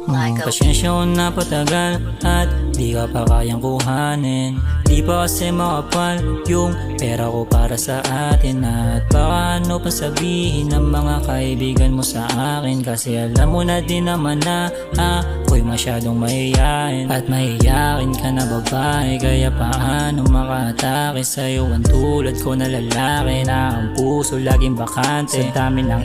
Pasensya kung napatagal at di ka pa kayang kuhanin. Di pa kasi makapal yung pera ko para sa atin. At baka ano pa sabihin ng mga kaibigan mo sa akin, kasi alam mo na din naman na ako'y masyadong mahihain. At mahihain ka na babae, kaya paano makaatake sa'yo ang tulad ko na lalaki na ang puso laging bakante. Sa dami ng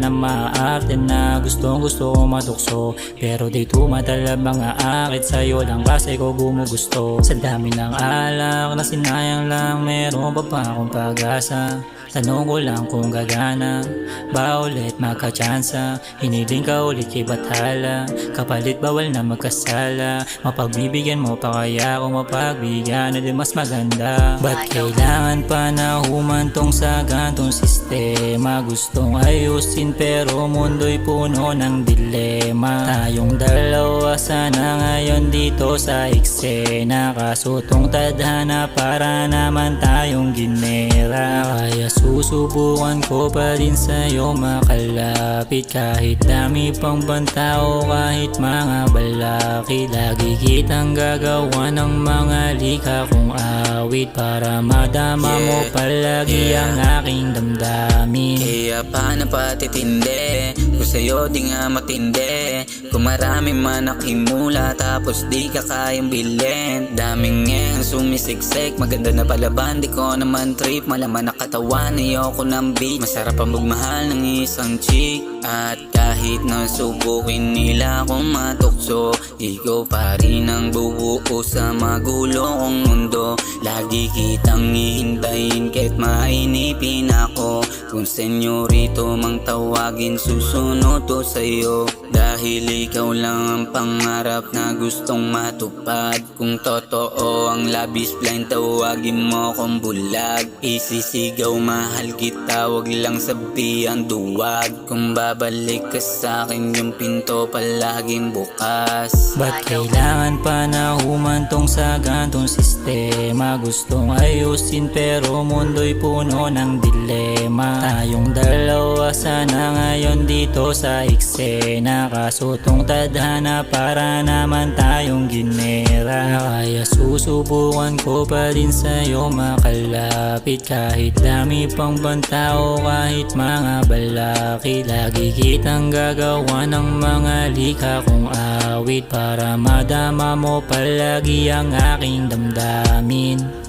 na maaarte na gustong gusto ko matukso, pero di tumatalab mga akit sa'yo lang kasi ko gumugusto. Sa dami ng alak na sinayang lang, meron pa ba akong pag-asa? Tanong ko lang kung gagana ba ulit magka-tsansa. Hiniling ka ulit kay Bathala, kapalit bawal na magkasala. Mapagbibigyan mo pa kaya kung mapagbigyan na di mas maganda. Ba't kailangan pa na humantong sa gantong sistema? Gustong ayusin pero mundo'y puno ng dilema. Tayong dalawa sana ngayon dito sa eksena, kasutong tadhana para naman tayong ginera. Kaya susubukan ko pa din sa'yo makalapit, kahit dami pang banta o kahit mga balaki. Lagi kitang gagawa ng mga lika kong awit para madama mo palagi ang aking damdamin. Kaya paano patitindi kung sa'yo di nga matindi? Kung marami man nakimula tapos di ka kayang bilhin. Daming ngeng sumisiksik, maganda na palaban, di ko naman trip. Malaman na katawan, ayoko ng beat. Masarap ang magmahal ng isang chick. At kahit na subukin nila akong matukso, ikaw pa rin ang bubuo sa magulo kong mundo. Lagi kitang hihintayin kahit mainipin ako. Kung senyorito mang tawagin, susunod to sa'yo. Dahil ikaw lang ang pangarap na gustong matupad. Kung totoo ang labis blind, tawagin mo kong bulag. Isisigaw mahal kita, wag lang sabihan duwag. Kung babalik ka sa'kin, yung pinto palaging bukas. Ba't kailangan pa na humantong sa gantong sistema? Gustong ayusin pero mundo'y puno ng dilema. Tayong dalawa sana ngayon dito sa eksena, kasutong tadhana para naman tayong ginera. Kaya susubukan ko pa din sa'yo makalapit, kahit dami pang banta o kahit mga balaki. Lagi kitang gagawa ng mga lika kong awit para madama mo palagi ang aking damdamin.